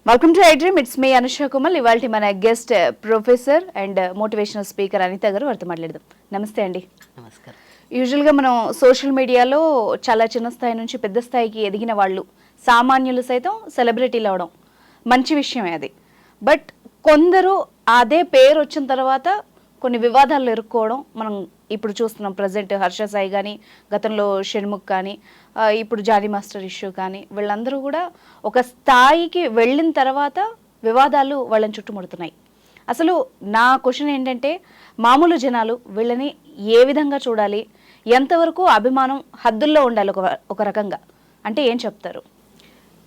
Welcome to I dream. It's me Anusha Kumal. ఇవాళ మన guest professor and motivational speaker Anitha garu వారితో మాట్లాడదాం. నమస్తే అండి. నమస్కారం. యూజువల్గా మనం సోషల్ మీడియాలో చాలా చిన్న స్థాయి నుంచి పెద్ద స్థాయికి ఎదిగిన వాళ్ళు, సామాన్యులు సైతం సెలబ్రిటీలు అవడం మంచి విషయమే అది. బట్ కొందరు అదే పేరు వచ్చిన తర్వాత కొన్ని వివాదాలు ఎదుర్కోవడం మనం ఇప్పుడు చూస్తున్నాం. ప్రజెంట్ హర్ష సాయి కానీ, గతంలో షణ్ముఖ్ కానీ, ఇప్పుడు జానీ మాస్టర్ ఇష్యూ కానీ, వీళ్ళందరూ కూడా ఒక స్థాయికి వెళ్ళిన తర్వాత వివాదాలు వాళ్ళని చుట్టుముడుతున్నాయి. అసలు నా క్వశ్చన్ ఏంటంటే, మామూలు జనాలు వీళ్ళని ఏ విధంగా చూడాలి, ఎంతవరకు అభిమానం హద్దుల్లో ఉండాలి ఒక రకంగా అంటే ఏం చెప్తారు?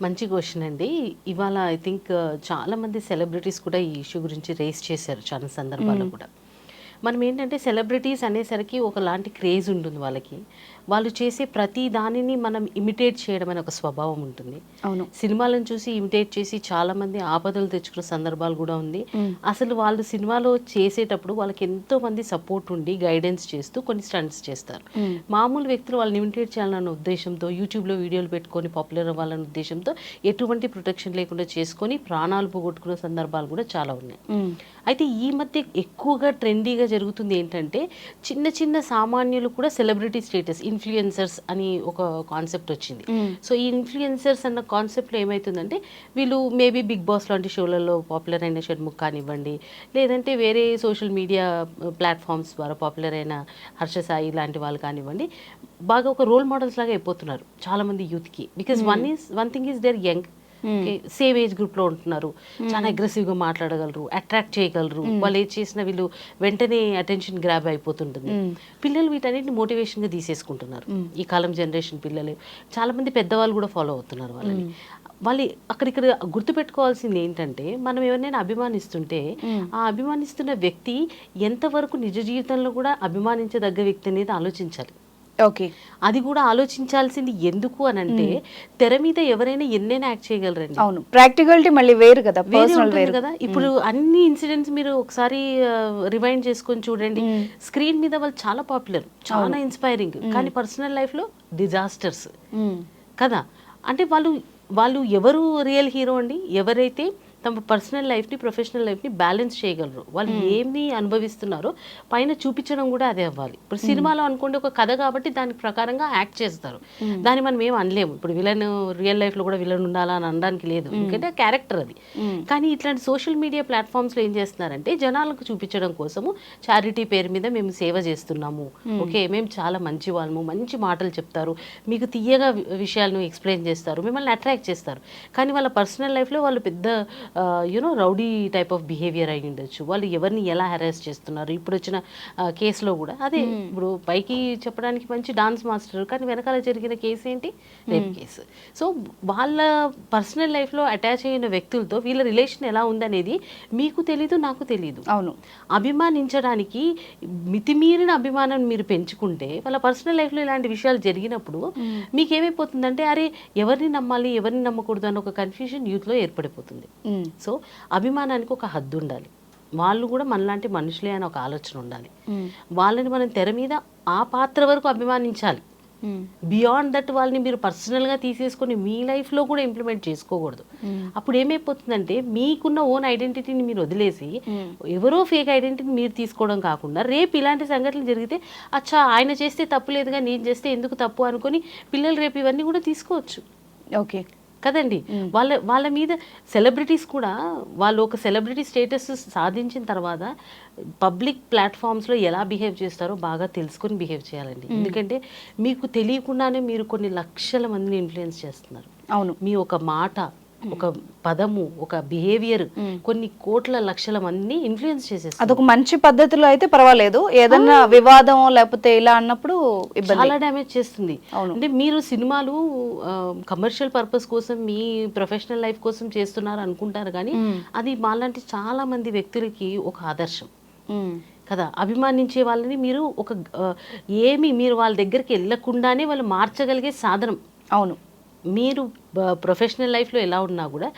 మంచి క్వశ్చన్ అండి. ఇవాళ ఐ థింక్ చాలామంది సెలబ్రిటీస్ కూడా ఈ ఇష్యూ గురించి రేస్ చేశారు చాలా సందర్భాల్లో కూడా. మనం ఏంటంటే సెలబ్రిటీస్ అనేసరికి ఒకలాంటి క్రేజ్ ఉంటుంది వాళ్ళకి. వాళ్ళు చేసే ప్రతి దానిని మనం ఇమిటేట్ చేయడం అనే ఒక స్వభావం ఉంటుంది. అవును, సినిమాలను చూసి ఇమిటేట్ చేసి చాలామంది ఆపదలు తెచ్చుకున్న సందర్భాలు కూడా ఉంది. అసలు వాళ్ళు సినిమాలో చేసేటప్పుడు వాళ్ళకి ఎంతో మంది సపోర్ట్ ఉండి గైడెన్స్ చేస్తూ కొన్ని స్టంట్స్ చేస్తారు. మామూలు వ్యక్తులు వాళ్ళని ఇమిటేట్ చేయాలన్న ఉద్దేశంతో యూట్యూబ్లో వీడియోలు పెట్టుకొని పాపులర్ అవ్వాలన్న ఉద్దేశంతో ఎటువంటి ప్రొటెక్షన్ లేకుండా చేసుకొని ప్రాణాలు పోగొట్టుకున్న సందర్భాలు కూడా చాలా ఉన్నాయి. అయితే ఈ మధ్య ఎక్కువగా ట్రెండీగా జరుగుతుంది ఏంటంటే, చిన్న చిన్న సామాన్యులు కూడా సెలబ్రిటీ స్టేటస్, ఇన్ఫ్లుయెన్సర్స్ అని ఒక కాన్సెప్ట్ వచ్చింది. సో ఈ ఇన్ఫ్లుయెన్సర్స్ అన్న కాన్సెప్ట్లో ఏమవుతుందంటే, వీళ్ళు మేబీ బిగ్ బాస్ లాంటి షోలలో పాపులర్ అయిన షణ్ముఖ్ కానివ్వండి, లేదంటే వేరే సోషల్ మీడియా ప్లాట్ఫామ్స్ ద్వారా పాపులర్ అయిన హర్ష సాయి లాంటి వాళ్ళు కానివ్వండి, బాగా ఒక రోల్ మోడల్స్ లాగా అయిపోతున్నారు చాలామంది యూత్కి. Because one thing is they're young, same age group లో ఉంటున్నారు, చాలా అగ్రెసివ్ గా మాట్లాడగలరు, అట్రాక్ట్ చేయగలరు. వాళ్ళు ఏది చేసినా వీళ్ళు వెంటనే అటెన్షన్ గ్రాబ్ అయిపోతుంటుంది. పిల్లలు వీటన్నిటిని మోటివేషన్ గా తీసేసుకుంటున్నారు. ఈ కాలం జనరేషన్ పిల్లలు, చాలా మంది పెద్దవాళ్ళు కూడా ఫాలో అవుతున్నారు వాళ్ళని. వాళ్ళు అక్కడిక్కడ గుర్తుపెట్టుకోవాల్సింది ఏంటంటే, మనం ఎవరినైనా అభిమానిస్తుంటే ఆ అభిమానిస్తున్న వ్యక్తి ఎంతవరకు నిజ జీవితంలో కూడా అభిమానించదగ్గ వ్యక్తి అనేది ఆలోచించాలి. ఓకే, అది కూడా ఆలోచించాల్సింది ఎందుకు అని అంటే, తెర మీద ఎవరైనా ఎన్నైనా యాక్ట్ చేయగలరండి. అవును, ప్రాక్టికాలిటీ మళ్ళీ వేరు కదా, వేరు కదా. ఇప్పుడు అన్ని ఇన్సిడెంట్స్ మీరు ఒకసారి రివైండ్ చేసుకొని చూడండి. స్క్రీన్ మీద వాళ్ళు చాలా పాపులర్, చాలా ఇన్స్పైరింగ్, కానీ పర్సనల్ లైఫ్ లో డిజాస్టర్స్ కదా. అంటే వాళ్ళు ఎవరు రియల్ హీరో అండి? ఎవరైతే తమ పర్సనల్ లైఫ్ని ప్రొఫెషనల్ లైఫ్ని బ్యాలెన్స్ చేయగలరు. వాళ్ళు ఏమి అనుభవిస్తున్నారో పైన చూపించడం కూడా అదే అవ్వాలి. ఇప్పుడు సినిమాలో అనుకోండి, ఒక కథ కాబట్టి దాని ప్రకారంగా యాక్ట్ చేస్తారు, దాన్ని మనం ఏం అనలేము. ఇప్పుడు విలన్ రియల్ లైఫ్లో కూడా విలన్ ఉండాలా అని అనడానికి లేదు, ఎందుకంటే క్యారెక్టర్ అది. కానీ ఇట్లాంటి సోషల్ మీడియా ప్లాట్ఫామ్స్లో ఏం చేస్తున్నారంటే, జనాలకు చూపించడం కోసము చారిటీ పేరు మీద మేము సేవ చేస్తున్నాము, ఓకే మేము చాలా మంచి వాళ్ళము, మంచి మాటలు చెప్తారు, మీకు తీయగా విషయాలను ఎక్స్ప్లెయిన్ చేస్తారు, మిమ్మల్ని అట్రాక్ట్ చేస్తారు. కానీ వాళ్ళ పర్సనల్ లైఫ్లో వాళ్ళు పెద్ద రౌడీ టైప్ ఆఫ్ బిహేవియర్ అయి ఉండొచ్చు. వాళ్ళు ఎవరిని ఎలా హెరాస్ చేస్తున్నారు. ఇప్పుడు వచ్చిన కేసులో కూడా అదే. ఇప్పుడు పైకి చెప్పడానికి మంచి డాన్స్ మాస్టర్, కానీ వెనకాల జరిగిన కేసు ఏంటి? Rape case. సో వాళ్ళ పర్సనల్ లైఫ్లో అటాచ్ అయిన వ్యక్తులతో వీళ్ళ రిలేషన్ ఎలా ఉందనేది మీకు తెలీదు, నాకు తెలీదు. అవును, అభిమానించడానికి మితిమీరిన అభిమానం మీరు పెంచుకుంటే, వాళ్ళ పర్సనల్ లైఫ్లో ఇలాంటి విషయాలు జరిగినప్పుడు మీకేమైపోతుందంటే, అరే ఎవరిని నమ్మాలి ఎవరిని నమ్మకూడదు అన్న ఒక కన్ఫ్యూజన్ యూత్లో ఏర్పడిపోతుంది. సో అభిమానానికి ఒక హద్దు ఉండాలి. వాళ్ళు కూడా మనలాంటి మనుషులే అని ఒక ఆలోచన ఉండాలి. వాళ్ళని మనం తెర మీద ఆ పాత్ర వరకు అభిమానించాలి. బియాండ్ దట్ వాళ్ళని మీరు పర్సనల్గా తీసేసుకొని మీ లైఫ్లో కూడా ఇంప్లిమెంట్ చేసుకోకూడదు. అప్పుడు ఏమైపోతుందంటే, మీకున్న ఓన్ ఐడెంటిటీని మీరు వదిలేసి ఎవరో ఫేక్ ఐడెంటిటీని మీరు తీసుకోవడం కాకుండా, రేపు ఇలాంటి సంఘటనలు జరిగితే అచ్చా ఆయన చేస్తే తప్పు లేదుగా నేను చేస్తే ఎందుకు తప్పు అనుకొని పిల్లలు రేపు ఇవన్నీ కూడా తీసుకోవచ్చు. ఓకే కదండి. వాళ్ళ మీద సెలబ్రిటీస్ కూడా వాళ్ళు ఒక సెలబ్రిటీ స్టేటస్ సాధించిన తర్వాత పబ్లిక్ ప్లాట్ఫామ్స్లో ఎలా బిహేవ్ చేస్తారో బాగా తెలుసుకొని బిహేవ్ చేయాలండి. ఎందుకంటే మీకు తెలియకుండానే మీరు కొన్ని లక్షల మందిని ఇన్ఫ్లుయెన్స్ చేస్తున్నారు. అవును, మీ ఒక మాట, ఒక పదము, ఒక బిహేవియర్ కొన్ని కోట్ల లక్షల మందిని ఇన్ఫ్లుయెన్స్ చేసేస్తారు. అదొక మంచి పద్ధతిలో అయితే పర్వాలేదు, ఏదన్నా వివాదం లేకపోతే ఇలా అన్నప్పుడు చాలా డ్యామేజ్ చేస్తుంది. అంటే మీరు సినిమాలు కమర్షియల్ పర్పస్ కోసం, మీ ప్రొఫెషనల్ లైఫ్ కోసం చేస్తున్నారు అనుకుంటారు, కానీ అది మాలాంటి చాలా మంది వ్యక్తులకి ఒక ఆదర్శం కదా. అభిమానించే వాళ్ళని మీరు మీరు వాళ్ళ దగ్గరికి వెళ్ళకుండానే వాళ్ళు మార్చగలిగే సాధనం. అవును, మీరు ప్రొఫెషనల్ లైఫ్లో ఎలా ఉన్నా కూడా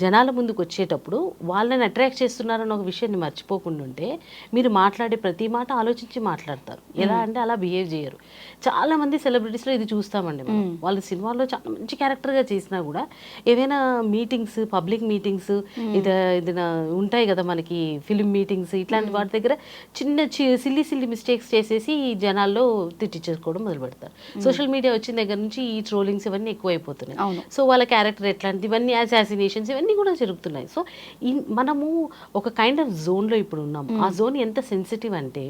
జనాల ముందుకు వచ్చేటప్పుడు వాళ్ళని అట్రాక్ట్ చేస్తున్నారన్న ఒక విషయాన్ని మర్చిపోకుండా ఉంటే మీరు మాట్లాడే ప్రతి మాట ఆలోచించి మాట్లాడతారు. ఎలా అంటే అలా బిహేవ్ చేయరు. చాలా మంది సెలబ్రిటీస్లో ఇది చూస్తామండి మనం. వాళ్ళు సినిమాల్లో చాలా మంచి క్యారెక్టర్గా చేసినా కూడా ఏదైనా మీటింగ్స్, పబ్లిక్ మీటింగ్స్ ఏదైనా ఉంటాయి కదా మనకి, ఫిలిం మీటింగ్స్, ఇట్లాంటి వాటి దగ్గర చిన్న సిల్లీ మిస్టేక్స్ చేసేసి జనాల్లో తిట్టించేసుకోవడం మొదలు పెడతారు. సోషల్ మీడియా వచ్చిన దగ్గర నుంచి ఈ ట్రోలింగ్స్ ఇవన్నీ ఎక్కువైపోతున్నాయి. సో వాళ్ళ క్యారెక్టర్ ఎట్లాంటి, ఇవన్నీ అసాసినేషన్స్ ఇవన్నీ కూడా జరుగుతున్నాయి. సో మనము ఒక కైండ్ ఆఫ్ జోన్లో ఇప్పుడు ఉన్నాం. ఆ జోన్ ఎంత సెన్సిటివ్ అంటే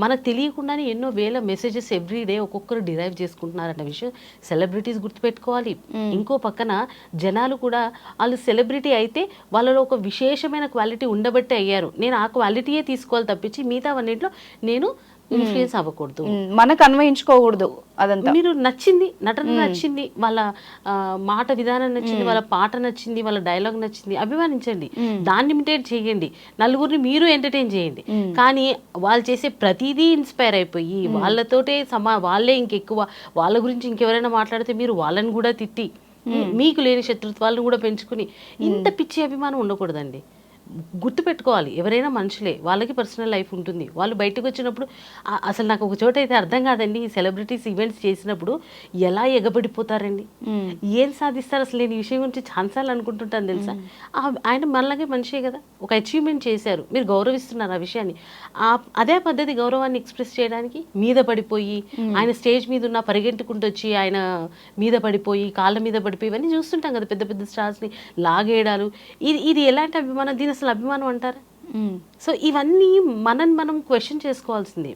మనకు తెలియకుండానే ఎన్నో వేల మెసేజెస్ ఎవ్రీ డే ఒక్కొక్కరు డిరైవ్ చేసుకుంటున్నారన్న విషయం సెలబ్రిటీస్ గుర్తుపెట్టుకోవాలి. ఇంకో పక్కన జనాలు కూడా వాళ్ళు సెలబ్రిటీ అయితే వాళ్ళలో ఒక విశేషమైన క్వాలిటీ ఉండబట్టే అయ్యారు. నేను ఆ క్వాలిటీయే తీసుకోవాలి తప్పించి మిగతావన్నింటిలో నేను ఇన్ఫ్లుయెన్స్ అవ్వకూడదు, మనకు అన్వయించుకోకూడదు. అదంతా మీరు నచ్చింది, నటన నచ్చింది, వాళ్ళ మాట విధానం నచ్చింది, వాళ్ళ పాట నచ్చింది, వాళ్ళ డైలాగ్ నచ్చింది, అభిమానించండి, దాన్ని ఇమిటేట్ చేయండి, నలుగురిని మీరు ఎంటర్టైన్ చేయండి. కానీ వాళ్ళు చేసే ప్రతిదీ ఇన్స్పైర్ అయిపోయి వాళ్ళతోటే వాళ్ళే ఇంకెక్కువ, వాళ్ళ గురించి ఇంకెవరైనా మాట్లాడితే మీరు వాళ్ళని కూడా తిట్టి మీకు లేని శత్రుత్వాలను కూడా పెంచుకుని ఇంత పిచ్చి అభిమానం ఉండకూడదండి. గుర్తుపెట్టుకోవాలి, ఎవరైనా మనుషులే, వాళ్ళకి పర్సనల్ లైఫ్ ఉంటుంది. వాళ్ళు బయటకు వచ్చినప్పుడు అసలు నాకు ఒక చోట అయితే అర్థం కాదండి, ఈ సెలబ్రిటీస్ ఈవెంట్స్ చేసినప్పుడు ఎలా ఎగబడిపోతారండి, ఏం సాధిస్తారు అసలు. నేను ఈ విషయం గురించి ఛాన్సాలు అనుకుంటుంటాను తెలుసా. ఆయన మనలాగే మనిషే కదా, ఒక అచీవ్మెంట్ చేశారు, మీరు గౌరవిస్తున్నారు ఆ విషయాన్ని. అదే పద్ధతి గౌరవాన్ని ఎక్స్ప్రెస్ చేయడానికి మీద పడిపోయి, ఆయన స్టేజ్ మీద ఉన్న పరిగెట్టుకుంటూ వచ్చి ఆయన మీద పడిపోయి, కాళ్ళ మీద పడిపోయి, ఇవన్నీ చూస్తుంటాం కదా, పెద్ద పెద్ద స్టార్స్ని లాగేయడాలు. ఇది ఎలాంటి అభిమానం, దీని అసలు అభిమానం అంటారా? సో ఇవన్నీ మనం క్వశ్చన్ చేసుకోవాల్సింది.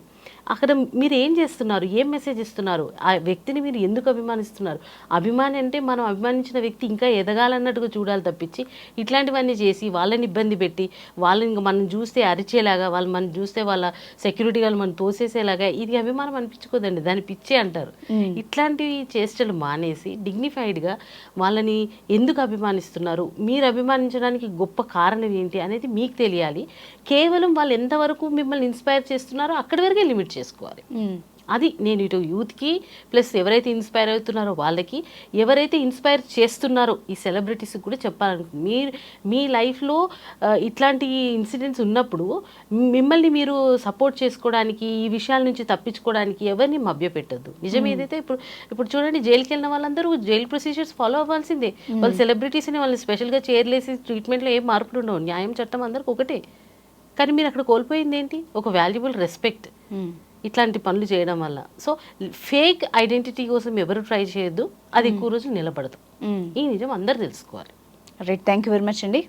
అక్కడ మీరు ఏం చేస్తున్నారు, ఏం మెసేజ్ ఇస్తున్నారు, ఆ వ్యక్తిని మీరు ఎందుకు అభిమానిస్తున్నారు. అభిమాని అంటే మనం అభిమానించిన వ్యక్తి ఇంకా ఎదగాలన్నట్టుగా చూడాలి తప్పించి ఇట్లాంటివన్నీ చేసి వాళ్ళని ఇబ్బంది పెట్టి, వాళ్ళని మనం చూస్తే అరిచేలాగా, వాళ్ళు మనం చూస్తే వాళ్ళ సెక్యూరిటీ వాళ్ళు మనం తోసేసేలాగా, ఇది అభిమానం అనిపించుకోదండి, దాన్ని పిచ్చే అంటారు. ఇట్లాంటివి చేష్టలు మానేసి డిగ్నిఫైడ్గా వాళ్ళని ఎందుకు అభిమానిస్తున్నారు, మీరు అభిమానించడానికి గొప్ప కారణం ఏంటి అనేది మీకు తెలియాలి. కేవలం వాళ్ళు ఎంతవరకు మిమ్మల్ని ఇన్స్పైర్ చేస్తున్నారో అక్కడి వరకే లిమిట్ చేసుకోవాలి. అది నేను ఇటు యూత్కి ప్లస్ ఎవరైతే ఇన్స్పైర్ అవుతున్నారో వాళ్ళకి, ఎవరైతే ఇన్స్పైర్ చేస్తున్నారో ఈ సెలబ్రిటీస్కి కూడా చెప్పాలనుకుంటుంది. మీ లైఫ్లో ఇట్లాంటి ఇన్సిడెంట్స్ ఉన్నప్పుడు మిమ్మల్ని మీరు సపోర్ట్ చేసుకోవడానికి, ఈ విషయాల నుంచి తప్పించుకోవడానికి ఎవరిని మభ్యపెట్టద్దు. నిజం ఏదైతే ఇప్పుడు చూడండి, జైలుకి వెళ్ళిన వాళ్ళందరూ జైలు ప్రొసీజర్స్ ఫాలో అవ్వాల్సిందే. వాళ్ళు సెలబ్రిటీస్ని వాళ్ళని స్పెషల్గా చేర్లేసి ట్రీట్మెంట్లో ఏం మార్పులు ఉండవు, న్యాయం చట్టం అందరికి ఒకటే. కానీ మీరు అక్కడ కోల్పోయింది ఏంటి, ఒక వాల్యుబుల్ రెస్పెక్ట్ ఇట్లాంటి పనులు చేయడం వల్ల. సో ఫేక్ ఐడెంటిటీ కోసం ఎవరు ట్రై చేయొద్దు, అది ఎక్కువ రోజులు నిలబడదు. ఈ నిజం అందరు తెలుసుకోవాలి. Right, thank you very much అండి.